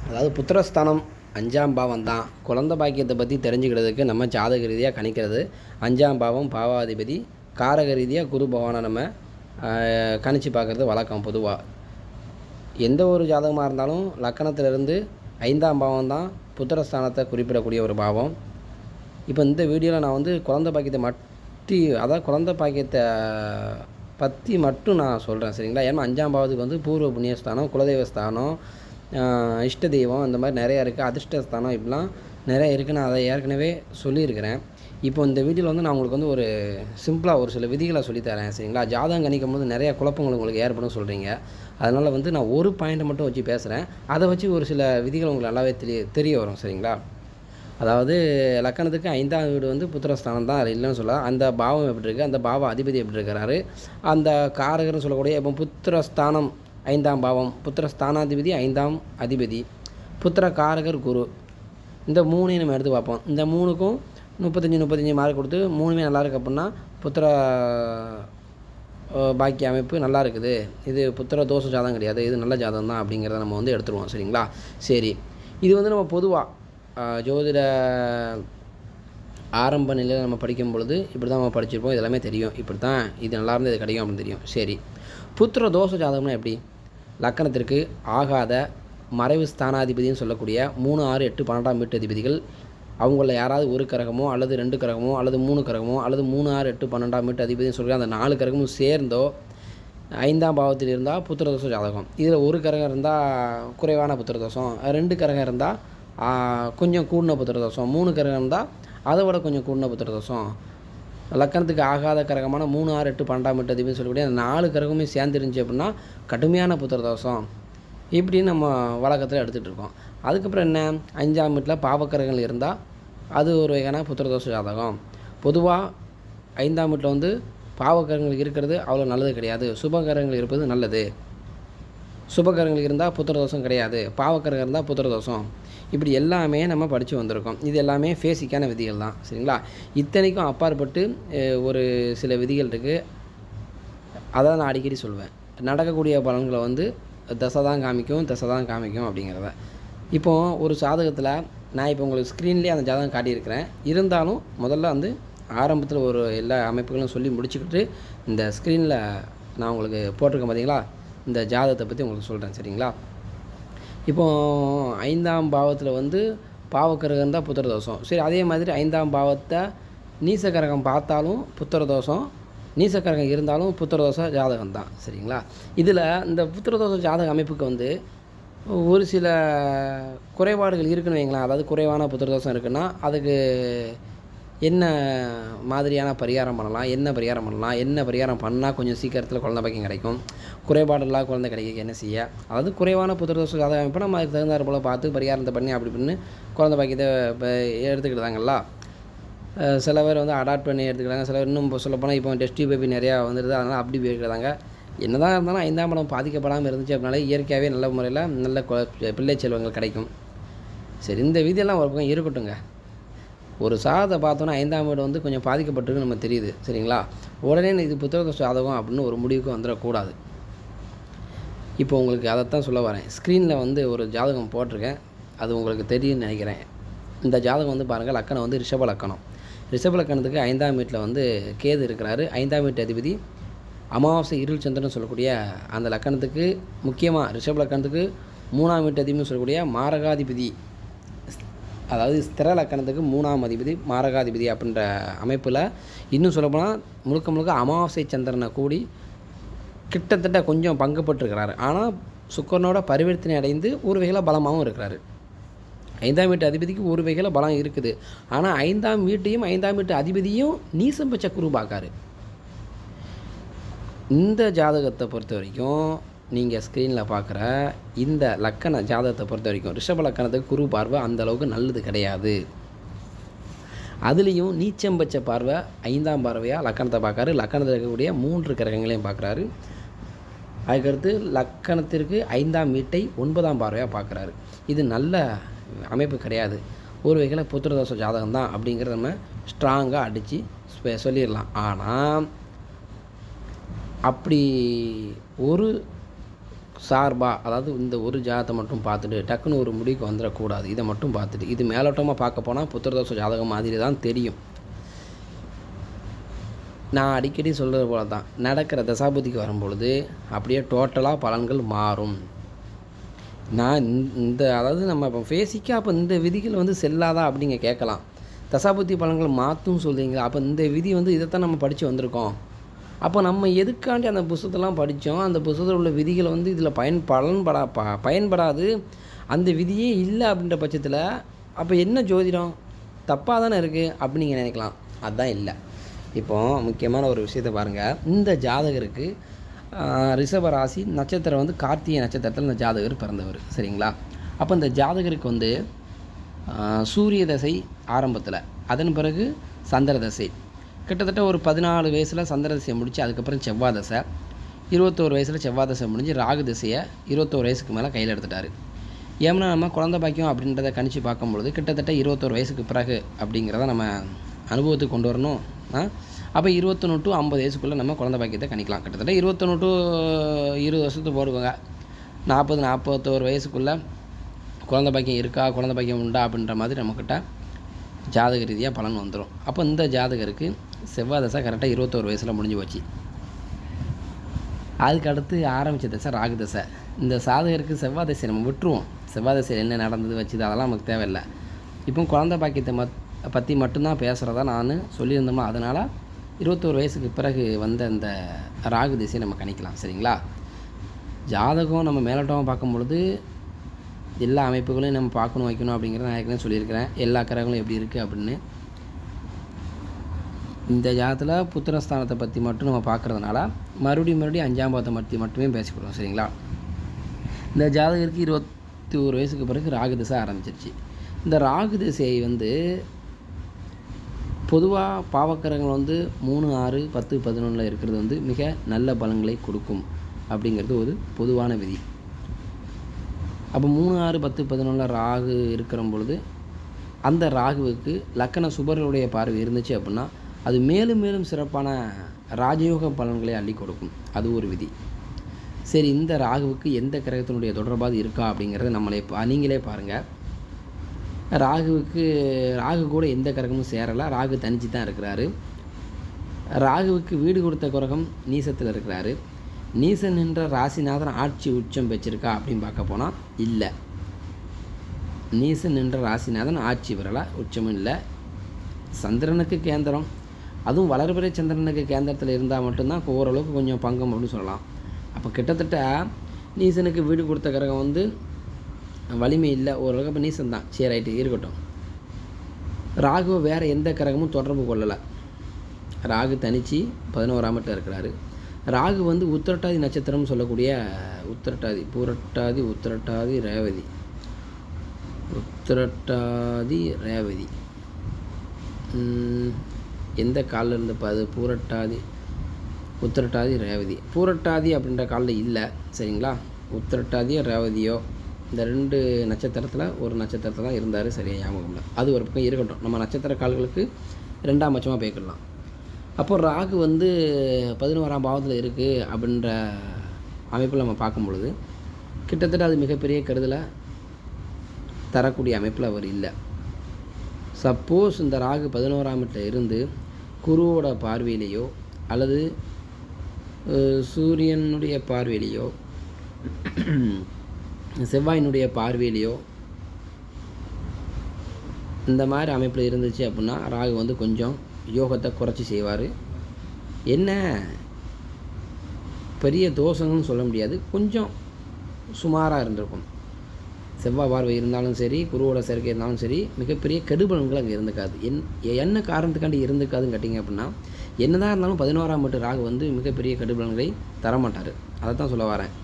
அதாவது புத்திரஸ்தானம் 5ஆம் பாவம் தான். குழந்தை பாக்கியத்தை பற்றி தெரிஞ்சுக்கிறதுக்கு நம்ம ஜாதக ரீதியாக கணிக்கிறது. 5ஆம் பாவம் பாவாதிபதி, காரக ரீதியாக குரு பகவானை நம்ம கணிச்சு பார்க்குறது வழக்கம். பொதுவாக எந்த ஒரு ஜாதகமாக இருந்தாலும் லக்கணத்திலிருந்து 5ஆம் பாவம் தான் புத்திரஸ்தானத்தை குறிப்பிடக்கூடிய ஒரு பாவம். இப்போ இந்த வீடியோவில் நான் வந்து குழந்தை பாக்கியத்தை பற்றி மட்டும் நான் சொல்கிறேன், சரிங்களா? ஏன்னா 5ஆம் பாவத்துக்கு வந்து பூர்வ புண்ணியஸ்தானம், குலதெய்வஸ்தானம், இஷ்ட தெய்வம், இந்த மாதிரி நிறையா இருக்குது. அதிர்ஷ்டஸ்தானம், இப்படிலாம் நிறைய இருக்குது. நான் அதை ஏற்கனவே சொல்லியிருக்கிறேன். இப்போ இந்த வீடியோவில் வந்து நான் உங்களுக்கு வந்து ஒரு சிம்பிளாக ஒரு சில விதிகளை சொல்லித்தரேன், சரிங்களா? ஜாதகம் கணிக்கும் போது நிறையா குழப்பங்கள் உங்களுக்கு ஏற்படும் சொல்கிறீங்க. அதனால் வந்து நான் ஒரு பாயிண்ட்டை மட்டும் வச்சு பேசுகிறேன். அதை வச்சு ஒரு சில விதிகள் உங்களுக்கு நல்லாவே தெரிய வரும், சரிங்களா? அதாவது லக்கணத்துக்கு 5ஆம் வீடு வந்து புத்திரஸ்தானம் தான், அது இல்லைன்னு சொல்லலாம். அந்த பாவம் எப்படி இருக்குது, அந்த பாவ அதிபதி எப்படி இருக்கிறாரு, அந்த காரகர்னு சொல்லக்கூடிய இப்போ புத்திரஸ்தானம் 5ஆம் பாவம், புத்திரஸ்தானாதிபதி 5ஆம் அதிபதி, புத்திர காரகர் குரு, இந்த மூணையும் நம்ம எடுத்து பார்ப்போம். இந்த மூணுக்கும் 35 மார்க் கொடுத்து மூணுமே நல்லா இருக்குது அப்படின்னா புத்திர பாக்கிய அமைப்பு நல்லா இருக்குது, இது புத்திர தோஷ ஜாதகம் கிடையாது, இது நல்ல ஜாதகம் தான் அப்படிங்கிறத நம்ம வந்து எடுத்துருவோம், சரிங்களா? சரி, இது வந்து நம்ம பொதுவாக ஜோதிட ஆரம்ப நிலையில் நம்ம படிக்கும் பொழுது இப்படி தான் நம்ம படிச்சிருப்போம். இது எல்லாமே தெரியும், இப்படி தான் இது நல்லா இருந்து இது கிடைக்கும் அப்படின்னு தெரியும். சரி, புத்திர தோஷ ஜாதகம்னா எப்படி? லக்கணத்திற்கு ஆகாத மறைவு ஸ்தானாதிபதினு சொல்லக்கூடிய 3, 6, 8, 12ஆம் வீட்டு அதிபதிகள், அவங்கள யாராவது ஒரு கிரகமோ அல்லது 2 கிரகமோ அல்லது 3 கிரகமோ அல்லது 3, 6, 8, 12ஆம் வீட்டு அதிபதினு சொல்லி அந்த 4 கிரகமும் சேர்ந்தோ 5ஆம் பாவத்தில் இருந்தால் புத்திரதோஷ ஜாதகம். இதில் ஒரு கிரகம் இருந்தால் குறைவான புத்திரதோஷம், 2 கிரகம் இருந்தால் கொஞ்சம் கூடின புத்திரதோஷம், 3 கிரகம் இருந்தால் அதை விட கொஞ்சம் கூடின புத்திரதோஷம். லக்கணத்துக்கு ஆகாத கிரகமான 3, 6, 8, 12ஆம் வீட்டு அதிபதினு சொல்லக்கூடிய அந்த 4 கிரகமே சேர்ந்துருந்துச்சு அப்படின்னா கடுமையான புத்திரதோஷம். இப்படின்னு நம்ம வழக்கத்தில் எடுத்துகிட்டு இருக்கோம். அதுக்கப்புறம் என்ன, 5ஆம் வீட்டில் பாவக்கிரகங்கள் இருந்தால் அது ஒரு வகையான புத்திரதோஷ ஜாதகம். பொதுவாக 5ஆம் வீட்டில் வந்து பாவக்கிரகங்கள் இருக்கிறது அவ்வளோ நல்லது கிடையாது, சுபகிரகங்கள் இருப்பது நல்லது. சுபகிரகங்கள் இருந்தால் புத்திரதோஷம் கிடையாது, பாவக்கிரகம் இருந்தால் புத்திரதோஷம். இப்படி எல்லாமே நம்ம படித்து வந்திருக்கோம். இது எல்லாமே பேசிக்கான விதிகள் தான், சரிங்களா? இத்தனைக்கும் அப்பாற்பட்டு ஒரு சில விதிகள் இருக்குது. அதை நான் அடிக்கடி சொல்லுவேன். நடக்கக்கூடிய பலன்களை வந்து தசை தான் காமிக்கும் அப்படிங்கிறத. இப்போது ஒரு ஜாதகத்தில் நான் இப்போ உங்களுக்கு ஸ்க்ரீன்லேயே அந்த ஜாதகம் காட்டியிருக்கிறேன். இருந்தாலும் முதல்ல வந்து ஆரம்பத்தில் ஒரு எல்லா அமைப்புகளும் சொல்லி முடிச்சுக்கிட்டு இந்த ஸ்க்ரீனில் நான் உங்களுக்கு போட்டிருக்கேன் பார்த்தீங்களா, இந்த ஜாதகத்தை பற்றி உங்களுக்கு சொல்கிறேன், சரிங்களா? இப்போது 5ஆம் பாவத்தில் வந்து பாவக்கிரகம் தான் புத்திரதோஷம். சரி, அதே மாதிரி 5ஆம் பாவத்தை நீசக்கிரகம் பார்த்தாலும் புத்திரதோஷம், நீசக்கிரகம் இருந்தாலும் புத்திரதோஷ ஜாதகம் தான், சரிங்களா? இதில் இந்த புத்திரதோஷ ஜாதக அமைப்புக்கு வந்து ஒரு சில குறைபாடுகள் இருக்குன்னு வைங்களேன். அதாவது குறைவான புத்திரதோஷம் இருக்குன்னா அதுக்கு என்ன மாதிரியான பரிகாரம் பண்ணலாம், என்ன பரிகாரம் பண்ணால் கொஞ்சம் சீக்கிரத்தில் குழந்தை பாக்கியம் கிடைக்கும், குறைபாடு இல்லாத குழந்தை கிடைக்க என்ன செய்ய, அதாவது குறைவான புத்திரதோஷ ஜாதக அமைப்பு நம்ம அதுக்கு தகுந்தாற் போல் பார்த்து பரிகாரத்தை பண்ணி அப்படி பண்ணி குழந்தை பாக்கியத்தை இப்போ எடுத்துக்கிட்டாங்களா. சில பேர் வந்து அடாப்ட் பண்ணி எடுத்துக்கிறாங்க, சில பேர் இன்னும் இப்போ சொல்லப்போனால் இப்போ டெஸ்ட் பேபி நிறையா வந்துடுது, அதனால் அப்படி போயிருக்கிறாங்க. என்ன தான் இருந்தாலும் 5ஆம் பாவம் பாதிக்கப்படாமல் இருந்துச்சு அப்படின்னாலே இயற்கையாகவே நல்ல முறையில் நல்ல பிள்ளை செல்வங்கள் கிடைக்கும். சரி, இந்த விதியெல்லாம் ஒரு பக்கம் இருக்கட்டுங்க. ஒரு சாதத்தை பார்த்தோன்னா 5ஆம் வீடு வந்து கொஞ்சம் பாதிக்கப்பட்டிருக்குன்னு நம்ம தெரியுது, சரிங்களா? உடனே இது புத்திரதோஷ ஜாதகம் அப்படின்னு ஒரு முடிவுக்கு வந்துடக்கூடாது. இப்போ உங்களுக்கு அதைத்தான் சொல்ல வரேன். ஸ்க்ரீனில் வந்து ஒரு ஜாதகம் போட்டிருக்கேன், அது உங்களுக்கு தெரியும்னு நினைக்கிறேன். இந்த ஜாதகம் வந்து பாருங்கள், லக்கணம் வந்து ரிஷப லக்கணம். ரிஷப லக்கணத்துக்கு 5ஆம் வீட்டில் வந்து கேது இருக்கிறாரு. 5ஆம் வீட்டு அதிபதி அமாவாசை இருள் சந்திரன் சொல்லக்கூடிய அந்த லக்கணத்துக்கு, முக்கியமாக ரிஷப லக்கணத்துக்கு 3ஆம் வீட்டு அதிபதினு சொல்லக்கூடிய மாரகாதிபதி, அதாவது ஸ்திர லக்கணத்துக்கு 3ஆம் அதிபதி மாரகாதிபதி அப்படின்ற அமைப்பில் இன்னும் சொல்லப்போனால் முழுக்க அமாவாசை சந்திரனை கூடி கிட்டத்தட்ட கொஞ்சம் பங்குபட்டுருக்கிறாரு. ஆனால் சுக்கரனோட பரிவர்த்தனை அடைந்து ஒரு வகையில் பலமாகவும் இருக்கிறாரு. 5ஆம் வீட்டு அதிபதிக்கு ஒரு வகையில் பலம் இருக்குது. ஆனால் 5ஆம் வீட்டையும் 5ஆம் வீட்டு அதிபதியும் நீசம் பச்ச குரு பார்க்காரு. இந்த ஜாதகத்தை பொறுத்த வரைக்கும் நீங்கள் ஸ்க்ரீனில் பார்க்குற இந்த லக்கண ஜாதகத்தை பொறுத்த வரைக்கும் ரிஷப லக்கணத்துக்கு குரு பார்வை அந்தளவுக்கு நல்லது கிடையாது. அதுலேயும் நீச்சம் பச்ச பார்வை 5ஆம் பார்வையாக லக்கணத்தை பார்க்காரு. லக்கணத்தில் இருக்கக்கூடிய 3 கிரகங்களையும் பார்க்குறாரு. அதுக்கடுத்து லக்கணத்திற்கு 5ஆம் வீட்டை 9ஆம் பார்வையாக பார்க்குறாரு. இது நல்ல அமைப்பு கிடையாது. ஒரு வகையில் புத்திரதோஷ ஜாதகம் தான் அப்படிங்கிறத நம்ம ஸ்ட்ராங்காக அடித்து சொல்லிடலாம். ஆனால் அப்படி ஒரு சார்பாக, அதாவது இந்த ஒரு ஜாதகத்தை மட்டும் பார்த்துட்டு டக்குன்னு ஒரு முடிவுக்கு வந்துடக்கூடாது. இதை மட்டும் பார்த்துட்டு இது மேலோட்டமாக பார்க்க போனால் புத்திரதோஷ ஜாதகம் மாதிரி தான் தெரியும். நான் அடிக்கடி சொல்கிறது போல தான் நடக்கிற தசாபுத்திக்கு வரும்பொழுது அப்படியே டோட்டலாக பலன்கள் மாறும். நான் அதாவது நம்ம இப்போ பேசிக்காக அப்போ இந்த விதிகள் வந்து செல்லாதா அப்படிங்க கேட்கலாம். தசாபுத்தி பலன்கள் மாற்றும் சொல்கிறீங்களா? அப்போ இந்த விதி வந்து இதைத்தான் நம்ம படித்து வந்திருக்கோம். அப்போ நம்ம எதுக்காண்டி அந்த புத்தகத்தெல்லாம் படித்தோம்? அந்த புத்தகத்தில் உள்ள விதிகளை வந்து இதில் பயன்படாது, அந்த விதியே இல்லை அப்படின்ற பட்சத்தில் அப்போ என்ன ஜோதிடம் தப்பாக தானே இருக்குது அப்படின்னு நீங்கள் நினைக்கலாம். அதுதான் இல்லை. இப்போது முக்கியமான ஒரு விஷயத்தை பாருங்கள். இந்த ஜாதகருக்கு ரிஷப ராசி நட்சத்திரம் வந்து கார்த்திகை நட்சத்திரத்தில் இந்த ஜாதகர் பிறந்தவர், சரிங்களா? அப்போ இந்த ஜாதகருக்கு வந்து சூரிய தசை ஆரம்பத்தில், அதன் பிறகு சந்திர தசை, கிட்டத்தட்ட ஒரு 14 வயசில் சந்திர தசையை முடித்து அதுக்கப்புறம் செவ்வாய் தசை, 21 வயசில் செவ்வாய் தசை முடிஞ்சு ராகு தசையை 21 வயசுக்கு மேலே கையில் எடுத்துட்டார். ஏன்னா நம்ம குழந்தை பாக்கியம் அப்படின்றத கணிச்சு பார்க்கும்பொழுது கிட்டத்தட்ட 21 வயசுக்கு பிறகு அப்படிங்கிறத நம்ம அனுபவத்துக்கு கொண்டு வரணும். அப்போ 21 to 50 வயசுக்குள்ளே நம்ம குழந்தை பாக்கியத்தை கணிக்கலாம். கிட்டத்தட்ட 21 to 20 வருஷத்துக்கு போடுவாங்க. 40-41 வயசுக்குள்ளே குழந்தை பாக்கியம் இருக்கா, குழந்தை பாக்கியம் உண்டா அப்படின்ற மாதிரி நம்மக்கிட்ட ஜாதக ரீதியாக பலன் வந்துடும். அப்போ இந்த ஜாதகருக்கு செவ்வாய் தசை கரெக்டாக 21 வயசில் முடிஞ்சு போச்சு. அதுக்கு அடுத்து ஆரம்பித்த தசை ராகு தசை. இந்த ஜாதகருக்கு செவ்வாய் தசை நம்ம விட்டுருவோம். செவ்வாய் தசையில் என்ன நடந்தது வச்சுது அதெல்லாம் நமக்கு தேவையில்லை. இப்போ குழந்தை பாக்கியத்தை பற்றி மட்டும்தான் பேசுகிறதா நான் சொல்லியிருந்தோமா, அதனால் 21 வயசுக்கு பிறகு வந்த இந்த ராகு திசையை நம்ம கணிக்கலாம், சரிங்களா? ஜாதகம் நம்ம மேலோட்டமாக பார்க்கும்பொழுது எல்லா அமைப்புகளையும் நம்ம பார்க்கணும் வைக்கணும் அப்படிங்கிறத நான் ஏற்கனவே சொல்லியிருக்கிறேன். எல்லா கிரகங்களும் எப்படி இருக்குது அப்படின்னு. இந்த ஜாதகத்தில் புத்திரஸ்தானத்தை பற்றி மட்டும் நம்ம பார்க்குறதுனால மறுபடியும் 5ஆம் பாவத்தை பற்றி மட்டுமே பேசிக்கிடுவோம், சரிங்களா? இந்த ஜாதகருக்கு 21 வயசுக்கு பிறகு ராகு திசை ஆரம்பிச்சிருச்சு. இந்த ராகு திசையை வந்து பொதுவாக பாவக்கிரகங்கள் வந்து 3, 6, 10, 11 இருக்கிறது வந்து மிக நல்ல பலன்களை கொடுக்கும் அப்படிங்கிறது ஒரு பொதுவான விதி. அப்போ 3, 6, 10, 11 ராகு இருக்கிற பொழுது அந்த ராகுவுக்கு லக்கண சுபர்களுடைய பார்வை இருந்துச்சு அப்படின்னா அது மேலும் மேலும் சிறப்பான ராஜயோக பலன்களை அள்ளி கொடுக்கும். அது ஒரு விதி. சரி, இந்த ராகுவுக்கு எந்த கிரகத்தினுடைய தொடர்பாக இருக்கா அப்படிங்கிறத நீங்களே பாருங்கள். ராகு கூட எந்த கிரகமும் சேரலை. ராகு தனிச்சு தான் இருக்கிறாரு. ராகுவுக்கு வீடு கொடுத்த கிரகம் நீசத்தில் இருக்கிறாரு. நீசன் என்ற ராசிநாதன் ஆட்சி உச்சம் பெற்றிருக்கா அப்படின்னு பார்க்க போனால் இல்லை. நீசன் என்ற ராசிநாதன் ஆட்சி பெறலை, உச்சமும் இல்லை. சந்திரனுக்கு கேந்திரம், அதுவும் வளர்பிறை சந்திரனுக்கு கேந்திரத்தில் இருந்தால் மட்டும்தான் ஓரளவுக்கு கொஞ்சம் பங்கம் அப்படின்னு சொல்லலாம். அப்போ கிட்டத்தட்ட நீசனுக்கு வீடு கொடுத்த கிரகம் வந்து வலிமை இல்லை, ஓரளவுக்கு இப்போ நீசன் தான். சரி, ரைட்டு, இருக்கட்டும். ராகுவை வேறு எந்த கிரகமும் தொடர்பு கொள்ளலை. ராகு தனிச்சு 11ஆம் இடத்துல இருக்கிறாரு. ராகு வந்து உத்திரட்டாதி நட்சத்திரம்னு சொல்லக்கூடிய பூரட்டாதி உத்திரட்டாதி ரேவதி எந்த காலில் இருந்தப்போ அது உத்திரட்டாதி ரேவதி. பூரட்டாதி அப்படின்ற காலில் இல்லை, சரிங்களா? உத்திரட்டாதியோ ரேவதியோ இந்த 2 நட்சத்திரத்தில் ஒரு நட்சத்திரத்தில் தான் இருந்தார், சரியா ஞாபகம் இல்லை. அது ஒரு பக்கம் இருக்கட்டும். நம்ம நட்சத்திர கால்களுக்கு 2ஆம் பட்சமாக போய்க்கிடலாம். அப்போ ராகு வந்து 11ஆம் பாவத்தில் இருக்குது அப்படின்ற அமைப்பில் நம்ம பார்க்கும் பொழுது கிட்டத்தட்ட அது மிகப்பெரிய கெடுதலை தரக்கூடிய அமைப்பில் அவர் இல்லை. சப்போஸ் இந்த ராகு 11ஆம் இடத்துல இருந்து குருவோட பார்வையிலேயோ அல்லது சூரியனுடைய பார்வையிலேயோ செவ்வாயினுடைய பார்வையிலையோ இந்த மாதிரி அமைப்பில் இருந்துச்சு அப்படின்னா ராகு வந்து கொஞ்சம் யோகத்தை குறைச்சி செய்வார். என்ன பெரிய தோஷங்கள்னு சொல்ல முடியாது, கொஞ்சம் சுமாராக இருந்திருக்கும். செவ்வாய் பார்வை இருந்தாலும் சரி, குருவோட சேர்க்கை இருந்தாலும் சரி, மிகப்பெரிய கெடுபலன்கள் அங்கே இருந்துக்காது. என்ன காரணத்துக்காண்டி இருந்துக்காதுன்னு கேட்டிங்க அப்படின்னா, என்னதான் இருந்தாலும் 11ஆம் வீட்டு ராகு வந்து மிகப்பெரிய கெடுபலன்களை தரமாட்டார். அதை தான் சொல்ல வரேன்.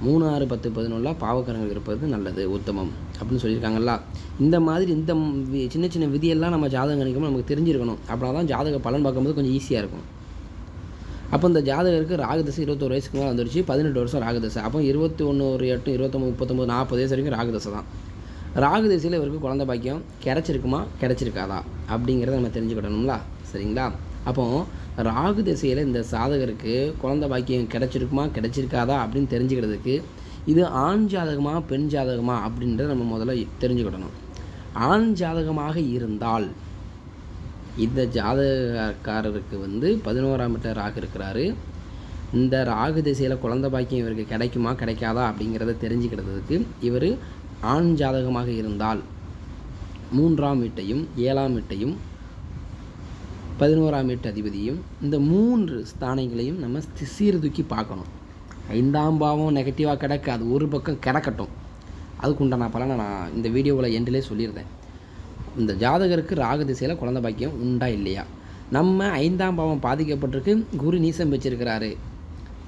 3, 6, 10, 11 பாவக்கரங்கள் இருப்பது நல்லது, உத்தமம் அப்படின்னு சொல்லியிருக்காங்களா. இந்த மாதிரி இந்த சின்ன சின்ன விதியெல்லாம் நம்ம ஜாதகம் கணிக்கும்போது நமக்கு தெரிஞ்சிருக்கணும். அப்படின்னா தான் ஜாதக பலன் பார்க்கும்போது கொஞ்சம் ஈஸியாக இருக்கும். அப்போ இந்த ஜாதகருக்கு ராகுதசை 21 வயசுக்கு மேலே வந்துருச்சு. 18 வருஷம் ராகுதசை. அப்போ 21, 8, 29, 39, 40 வயசு வரைக்கும் ராகுதசை தான். ராகுதசையில் இவருக்கு குழந்தை பாக்கியம் கிடைச்சிருக்குமா கிடைச்சிருக்காதா அப்படிங்கிறத நம்ம தெரிஞ்சுக்கிடணும்ல, சரிங்களா? அப்போது ராகு திசையில் இந்த சாதகருக்கு குழந்தை பாக்கியம் கிடைச்சிருக்குமா கிடைச்சிருக்காதா அப்படின்னு தெரிஞ்சுக்கிறதுக்கு இது ஆண் ஜாதகமாக பெண் ஜாதகமாக அப்படின்றத நம்ம முதல்ல தெரிஞ்சுக்கிடணும். ஆண் ஜாதகமாக இருந்தால் இந்த ஜாதகக்காரருக்கு 11ஆம் வீட்டில் ராகு இருக்கிறாரு. இந்த ராகு திசையில் குழந்தை பாக்கியம் இவருக்கு கிடைக்குமா கிடைக்காதா அப்படிங்கிறத தெரிஞ்சுக்கிறதுக்கு இவர் ஆண் ஜாதகமாக இருந்தால் 3ஆம் வீட்டையும் 7ஆம் வீட்டையும் 11ஆம் வீட்டு அதிபதியும் இந்த 3 ஸ்தானங்களையும் நம்ம சீர்தூக்கி பார்க்கணும். 5ஆம் பாவம் நெகட்டிவாக கிடக்கு, அது ஒரு பக்கம் கிடக்கட்டும். அதுக்குண்டான பலனை நான் இந்த வீடியோவில் எண்டிலே சொல்லியிருந்தேன். இந்த ஜாதகருக்கு ராகு திசையில் குழந்தை பாக்கியம் உண்டா இல்லையா? நம்ம 5ஆம் பாவம் பாதிக்கப்பட்டிருக்கு, குரு நீசம் வச்சிருக்கிறாரு.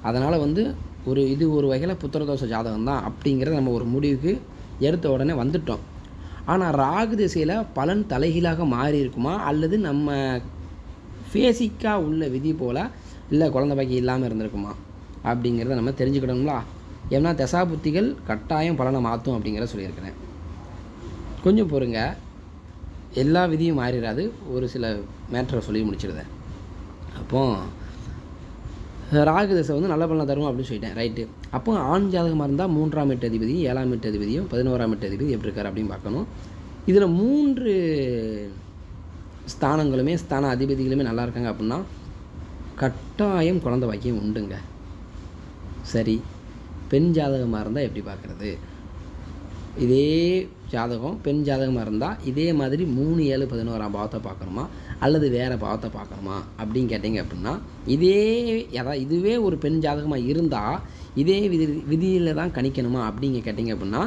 அதனால் இது ஒரு வகையில் புத்திரதோஷ ஜாதகம் தான் அப்படிங்கிறத நம்ம ஒரு முடிவுக்கு எடுத்த உடனே வந்துட்டோம். ஆனால் ராகு திசையில் பலன் தலைகீழாக மாறி இருக்குமா, அல்லது நம்ம ஃபேசிக்காக உள்ள விதி போல் இல்லை குழந்தை பாக்கியம் இல்லாமல் இருந்திருக்குமா அப்படிங்கிறத நம்ம தெரிஞ்சுக்கிடணுங்களா? ஏன்னா தசாபுத்திகள் கட்டாயம் பலனை மாற்றும் அப்படிங்கிறத சொல்லியிருக்கிறேன். கொஞ்சம் பொறுங்க, எல்லா விதியும் மாறிடாது. ஒரு சில மேட்டரை சொல்லி முடிச்சிடுறேன். அப்போது ராகு தசை நல்ல பலனை தரும் அப்படின்னு சொல்லிட்டேன், ரைட்டு. அப்போ ஆண் ஜாதகமாக இருந்தால் 3ஆம் வீட்டு அதிபதியும் 7ஆம் வீட்டு அதிபதியும் 11ஆம் வீட்டு அதிபதி எப்படி இருக்கார் அப்படின்னு பார்க்கணும். இதில் 3 ஸ்தானங்களுமே ஸ்தான அதிபதிகளுமே நல்லா இருக்காங்க அப்படின்னா கட்டாயம் குழந்தை பாக்கியம் உண்டுங்க. சரி, பெண் ஜாதகமாக இருந்தால் எப்படி பார்க்குறது? இதே ஜாதகம் பெண் ஜாதகமாக இருந்தால் இதே மாதிரி 3, 7, 11ஆம் பாவத்தை பார்க்கணுமா அல்லது வேறு பாவத்தை பார்க்கணுமா அப்படின்னு கேட்டிங்க அப்படின்னா இதுவே ஒரு பெண் ஜாதகமாக இருந்தால் இதே விதியில் தான் கணிக்கணுமா அப்படிங்க கேட்டிங்க அப்படின்னா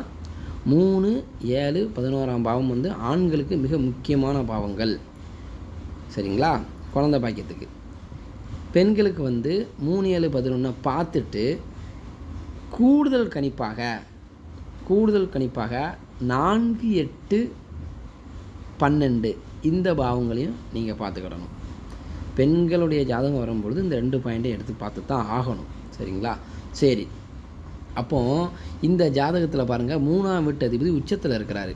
3, 7, 11ஆம் பாவம் ஆண்களுக்கு மிக முக்கியமான பாவங்கள். சரிங்களா? குழந்தை பாக்கியத்துக்கு. பெண்களுக்கு 3, 7, 11 பார்த்துட்டு கூடுதல் கணிப்பாக 4, 8, 12 இந்த பாவங்களையும் நீங்கள் பார்த்துக்கிடணும். பெண்களுடைய ஜாதகம் வரும்பொழுது இந்த 2 பாயிண்ட்டை எடுத்து பார்த்து தான் ஆகணும். சரிங்களா? சரி, அப்போது இந்த ஜாதகத்தில் பாருங்கள், 3ஆம் வீட்டு அதிபதி உச்சத்தில் இருக்கிறாரு.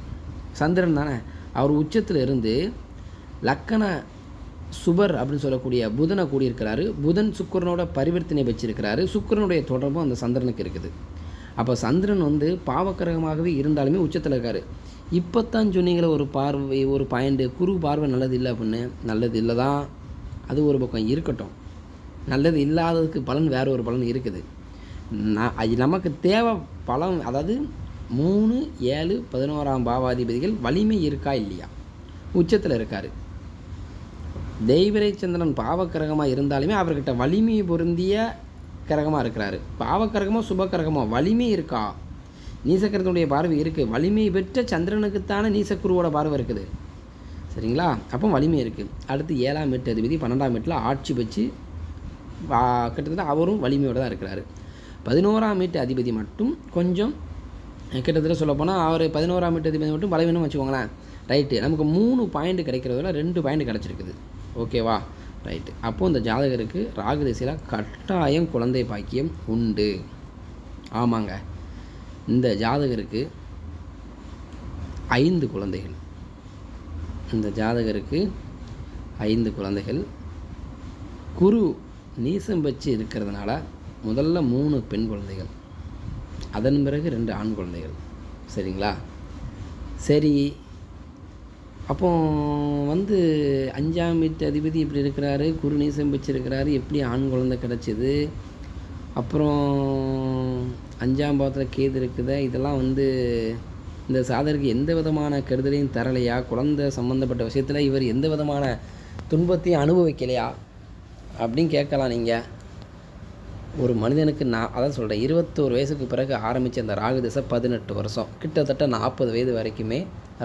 சந்திரன் தானே, அவர் உச்சத்தில் இருந்து லக்கண சுபர் அப்படின்னு சொல்லக்கூடிய புதனை கூடியிருக்கிறாரு. புதன் சுக்கிரனோட பரிவர்த்தனை வச்சிருக்கிறாரு. சுக்கிரனுடைய தொடர்பும் அந்த சந்திரனுக்கு இருக்குது. அப்போ சந்திரன் பாவக்கிரகமாகவே இருந்தாலுமே உச்சத்தில் இருக்கார். இப்போ தான் சொன்னீங்களே ஒரு பார்வை ஒரு பாயிண்ட்டு, குரு பார்வை நல்லது இல்லை அப்படின்னு. நல்லது இல்லை தான், அது ஒரு பக்கம் இருக்கட்டும். நல்லது இல்லாததுக்கு பலன் வேறு ஒரு பலன் இருக்குது. நமக்கு தேவை பலன், அதாவது 3, 7, 11ஆம் பாவாதிபதிகள் வலிமை இருக்கா இல்லையா? உச்சத்தில் இருக்கார். தேய்பிரை சந்திரன் பாவக்கிரகமாக இருந்தாலுமே அவர்கிட்ட வலிமை பொருந்திய கிரகமாக இருக்கிறாரு. பாவக்கிரகமோ சுபக்கிரகமோ வலிமை இருக்கா? நீசக்கிரகனுடைய பார்வை இருக்குது. வலிமை பெற்ற சந்திரனுக்குத்தானே நீசக்குருவோட பார்வை இருக்குது. சரிங்களா? அப்போ வலிமை இருக்குது. அடுத்து 7ஆம் வீட்டு அதிபதி 12ஆம் வீட்டில் ஆட்சி வச்சு கிட்டத்தட்ட அவரும் வலிமையோடு தான் இருக்கிறாரு. 11ஆம் வீட்டு அதிபதி மட்டும் கொஞ்சம் கிட்டத்தட்ட சொல்லப்போனால் அவர் 11ஆம் வீட்டு அதிபதி மட்டும் பலவீனம் வச்சுக்கோங்களேன். ரைட்டு, நமக்கு 3 பாயிண்ட் கிடைக்கிறதுல 2 பாயிண்ட் கிடச்சிருக்குது. ஓகேவா? ரைட்டு. அப்போது இந்த ஜாதகருக்கு ராகு திசையில் கட்டாயம் குழந்தை பாக்கியம் உண்டு. ஆமாங்க, இந்த ஜாதகருக்கு 5 குழந்தைகள். இந்த ஜாதகருக்கு 5 குழந்தைகள். குரு நீசம் வச்சு இருக்கிறதுனால முதல்ல 3 பெண் குழந்தைகள், அதன் பிறகு 2 ஆண் குழந்தைகள். சரிங்களா? சரி, அப்போ 5ஆம் வீட்டு அதிபதி இப்படி இருக்கிறாரு, குரு நீசம் வச்சிருக்கிறாரு, எப்படி ஆண் குழந்தை கிடச்சிது? அப்புறம் 5ஆம் பாவத்தில் கேது இருக்குது. இதெல்லாம் இந்த சாதகருக்கு எந்த விதமான கெடுதலையும் தரலையா? குழந்தை சம்மந்தப்பட்ட விஷயத்தில் இவர் எந்த விதமான துன்பத்தையும் அனுபவிக்கலையா அப்படின்னு கேட்கலாம். நீங்கள் ஒரு மனிதனுக்கு அதான் சொல்கிறேன், 21 வயசுக்கு பிறகு ஆரம்பித்த அந்த ராகு தசை 18 வருஷம், கிட்டத்தட்ட 40 வயது வரைக்குமே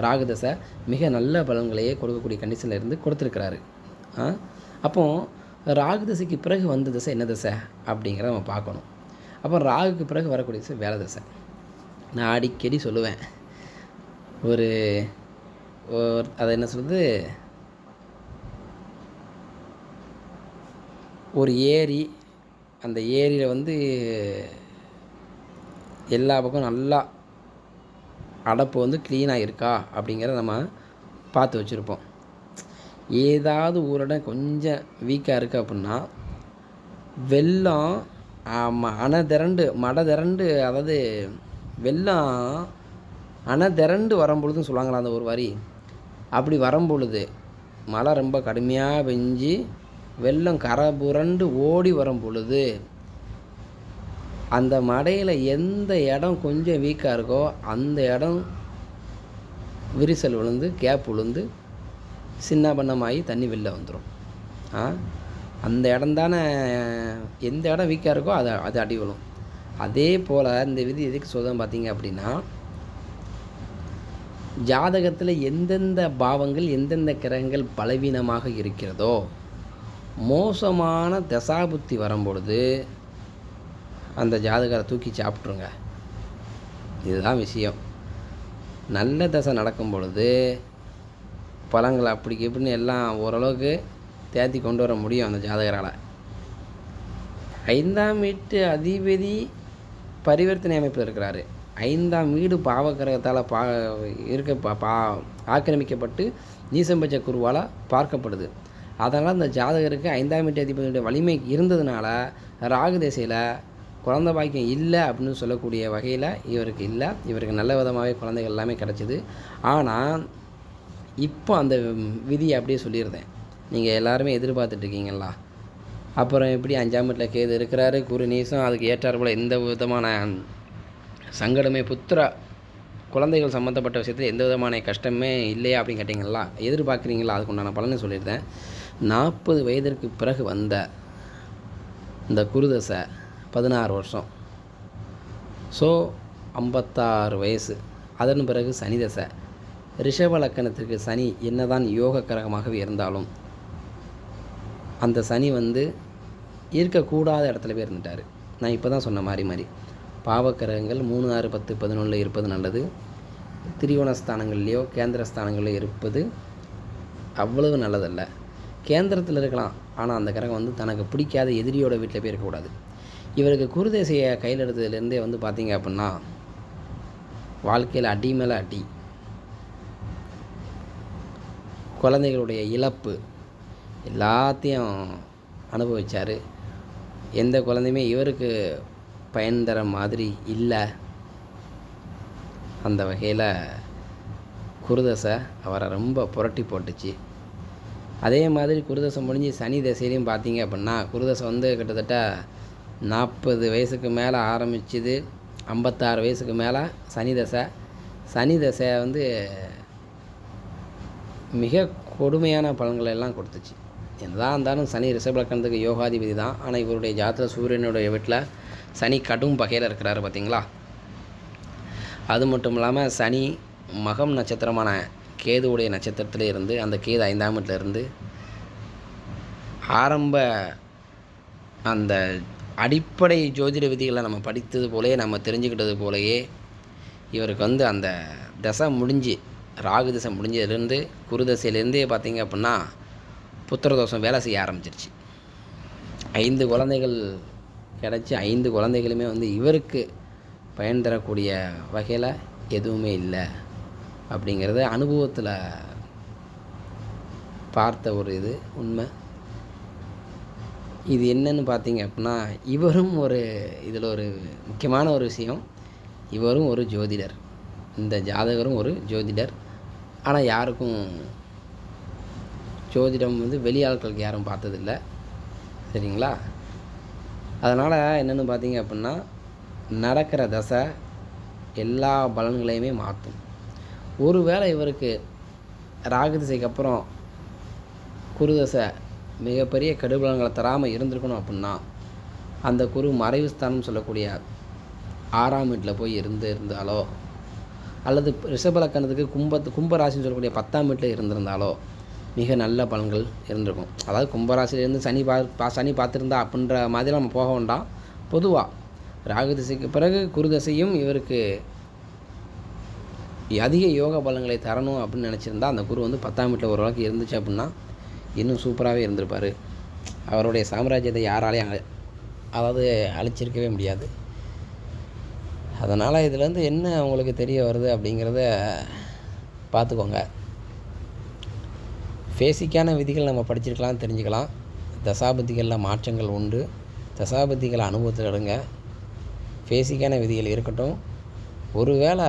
ராகு தசை மிக நல்ல பலன்களையே கொடுக்கக்கூடிய கண்டிஷனில் இருந்து கொடுத்துருக்கிறாரு. அப்போது ராகு தசைக்கு பிறகு வந்த தசை என்ன தசை அப்படிங்கிறத நம்ம பார்க்கணும். அப்போ ராகுக்கு பிறகு வரக்கூடிய தசை வேலை தசை. நான் அடிக்கடி சொல்லுவேன், அதை என்ன சொல்கிறது, ஒரு ஏரி, அந்த ஏரியில் எல்லா பக்கம் நல்லா அடப்பு க்ளீனாக இருக்கா அப்படிங்கிறத நம்ம பார்த்து வச்சுருப்போம். ஏதாவது ஒரு இடம் கொஞ்சம் வீக்காக இருக்குது அப்படின்னா வெள்ளம் ஆமாம், மட திரண்டு, அதாவது வெள்ளம் திரண்டு வரும்பொழுதுன்னு சொல்லுவாங்களா அந்த ஒரு வரி. அப்படி வரும்பொழுது மழை ரொம்ப கடுமையாக பெஞ்சு வெள்ளம் கரை புரண்டு ஓடி வரும் பொழுது அந்த மடையில் எந்த இடம் கொஞ்சம் வீக்காக இருக்கோ அந்த இடம் விரிசல் விழுந்து கேப் விழுந்து சின்ன பண்ணமாகி தண்ணி வெளில வந்துடும். அந்த இடம் தானே, எந்த இடம் வீக்காக இருக்கோ அது அடி விழும். அதே போல் இந்த விதி எதுக்கு சொல்லுன்னு பார்த்தீங்க அப்படின்னா, ஜாதகத்தில் எந்தெந்த பாவங்கள் எந்தெந்த கிரகங்கள் பலவீனமாக இருக்கிறதோ மோசமான தசாபுத்தி வரும்பொழுது அந்த ஜாதகரை தூக்கி சாப்பிட்ருங்க. இதுதான் விஷயம். நல்ல தசை நடக்கும் பொழுது பழங்கள் அப்படிக்கு இப்படின்னு எல்லாம் ஓரளவுக்கு தேத்தி கொண்டு வர முடியும் அந்த ஜாதகரால். 5ஆம் வீட்டு அதிபதி பரிவர்த்தனை அமைப்பில் இருக்கிறாரு. 5ஆம் வீடு பாவக்கிரகத்தால் ஆக்கிரமிக்கப்பட்டு நீசம்பட்ச குருவால் பார்க்கப்படுது. அதனால் அந்த ஜாதகருக்கு 5ஆம் வீட்டு அதிபதியுடைய வலிமை இருந்ததுனால ராகு திசையில் குழந்தை பாக்கியம் இல்லை அப்படின்னு சொல்லக்கூடிய வகையில் இவருக்கு இல்லை. இவருக்கு நல்ல விதமாகவே குழந்தைகள் எல்லாமே கிடச்சிது. ஆனால் இப்போ அந்த விதியை அப்படியே சொல்லியிருந்தேன். நீங்கள் எல்லாருமே எதிர்பார்த்துட்ருக்கீங்களா, அப்புறம் எப்படி 5ஆம் வீட்டில் கேது இருக்கிறாரு, குரு நீசம், அதுக்கு ஏற்றார் போல் எந்த விதமான சங்கடமே குழந்தைகள் சம்மந்தப்பட்ட விஷயத்தில் எந்த விதமான கஷ்டமே இல்லையா அப்படின்னு கேட்டிங்களா, எதிர்பார்க்குறீங்களா, அதுக்கு உண்டான பலனை சொல்லியிருந்தேன். 40 வயதிற்கு பிறகு வந்த இந்த குருதசை 16 வருஷம், ஸோ 56 வயசு. அதன் பிறகு சனி தசை. ரிஷப லக்கணத்திற்கு சனி என்னதான் யோக கிரகமாகவே இருந்தாலும் அந்த சனி இருக்கக்கூடாத இடத்துல போய் இருந்துட்டார். நான் இப்போ தான் சொன்ன மாதிரி பாவக்கிரகங்கள் 3, 6, 10, 11 இருப்பது நல்லது. திரிகோணஸ்தானங்கள்லேயோ கேந்திரஸ்தானங்கள்லையோ இருப்பது அவ்வளவு நல்லதல்ல. கேந்திரத்தில் இருக்கலாம், ஆனால் அந்த கிரகம் தனக்கு பிடிக்காத எதிரியோட வீட்டில் போய் இருக்கக்கூடாது. இவருக்கு குருதேசையை கையில் எடுத்ததுலேருந்தே பார்த்தீங்க அப்படின்னா வாழ்க்கையில் அடி மேலே அடி, குழந்தைகளுடைய இழப்பு எல்லாத்தையும் அனுபவித்தார். எந்த குழந்தையுமே இவருக்கு பயன் தர மாதிரி இல்லை. அந்த வகையில் குருதசை அவரை ரொம்ப புரட்டி போட்டுச்சு. அதே மாதிரி குருதசை முடிஞ்சு சனி தசையிலையும் பார்த்தீங்க அப்படின்னா குருதசை கிட்டத்தட்ட 40 வயசுக்கு மேலே ஆரம்பிச்சுது. 56 வயசுக்கு மேலே சனி தசை மிக கொடுமையான பலன்களை எல்லாம் கொடுத்துச்சு. என்னதான் இருந்தாலும் சனி ரிஷப லக்கணத்துக்கு யோகாதிபதி தான். ஆனால் இவருடைய ஜாதகத்தில் சூரியனுடைய வீட்டில் சனி கடும் பகையில் இருக்கிறாரு பார்த்தீங்களா. அது மட்டும் இல்லாமல் சனி மகம் நட்சத்திரமான கேதுவுடைய நட்சத்திரத்தில் இருந்து, அந்த கேது 5ஆம் வீட்டில் இருந்து ஆரம்ப அந்த அடிப்படை ஜோதிட விதிகளை நம்ம படித்தது போலேயே நம்ம தெரிஞ்சுக்கிட்டது போலேயே இவருக்கு அந்த தசை முடிஞ்சு, ராகு தசை முடிஞ்சதுலேருந்து குரு தசையிலேருந்தே பார்த்திங்க அப்படின்னா புத்திரதோஷம் வேலை செய்ய ஆரம்பிச்சிருச்சு. 5 குழந்தைகள் கிடச்சி 5 குழந்தைகளுமே இவருக்கு பயன் தரக்கூடிய வகையில் எதுவுமே இல்லை அப்படிங்கிறத அனுபவத்தில் பார்த்த ஒரு உண்மை. இது என்னன்னு பார்த்தீங்க அப்படின்னா இவரும் இதில் ஒரு முக்கியமான ஒரு விஷயம், இவரும் ஒரு ஜோதிடர், இந்த ஜாதகரும் ஒரு ஜோதிடர். ஆனால் யாருக்கும் ஜோதிடம் வெளியாட்களுக்கு யாரும் பார்த்ததில்லை, சரிங்களா. அதனால் என்னென்னு பார்த்தீங்க அப்படின்னா நடக்கிற தசை எல்லா பலன்களையுமே மாற்றும். ஒருவேளை இவருக்கு ராகு திசைக்கு அப்புறம் குரு தசை மிகப்பெரிய கெடுபலன்களை தராமல் இருந்திருக்கணும் அப்படின்னா அந்த குரு மறைவு ஸ்தானம் சொல்லக்கூடிய 6ஆம் வீட்டில் போய் இருந்தாலோ, அல்லது ரிஷபலக்கணத்துக்கு கும்பராசின்னு சொல்லக்கூடிய 10ஆம் வீட்டில் இருந்திருந்தாலோ மிக நல்ல பலன்கள் இருந்திருக்கும். அதாவது கும்பராசிலேருந்து சனி பார்த்துருந்தா அப்படின்ற மாதிரி நம்ம போக வேண்டாம். பொதுவாக ராகு திசைக்கு பிறகு குரு தசையும் இவருக்கு அதிக யோக பலன்களை தரணும் அப்படின்னு நினச்சிருந்தா அந்த குரு 10ஆம் வீட்டில் ஓரளவுக்கு இருந்துச்சு அப்படின்னா இன்னும் சூப்பராகவே இருந்திருப்பார். அவருடைய சாம்ராஜ்யத்தை யாராலையும் அழிச்சிருக்கவே முடியாது. அதனால் இதுலேருந்து என்ன உங்களுக்கு தெரிய வருது அப்படிங்கிறத பார்த்துக்கோங்க. பேசிக்கான விதிகள் நம்ம படிச்சிருக்கலாம், தெரிஞ்சுக்கலாம். தசாபதிகளில் மாற்றங்கள் உண்டு, தசாபதிகளை அனுபவத்தில் எடுங்க. பேசிக்கான விதிகள் இருக்கட்டும். ஒருவேளை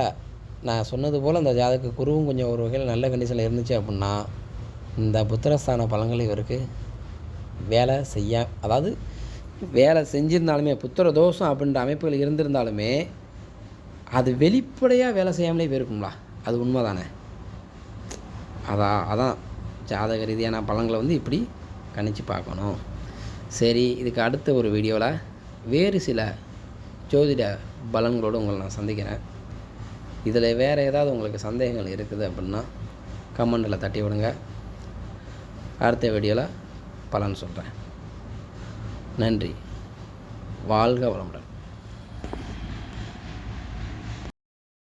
நான் சொன்னது போல் அந்த ஜாதக குருவும் கொஞ்சம் ஒரு வகையில் நல்ல கண்டிஷனில் இருந்துச்சு அப்படின்னா இந்த புத்திரஸ்தான பலன்கள் இவருக்கு வேலை அதாவது வேலை செஞ்சிருந்தாலுமே புத்திர தோஷம் அப்படின்ற அமைப்புகள் இருந்திருந்தாலுமே அது வெளிப்படையாக வேலை செய்யாமலே போயிருக்குங்களா? அது உண்மை தானே? அதான் ஜாதக ரீதியான பலன்களை இப்படி கணிச்சு பார்க்கணும். சரி, இதுக்கு அடுத்த ஒரு வீடியோவில் வேறு சில ஜோதிட பலன்களோடு உங்களை நான் சந்திக்கிறேன். இதில் வேறு ஏதாவது உங்களுக்கு சந்தேகங்கள் இருக்குது அப்படின்னா கமெண்டில் தட்டி விடுங்க. அடுத்த வீடியோவில் பலன் சொல்கிறேன். நன்றி. வாழ்க வளமுடன்.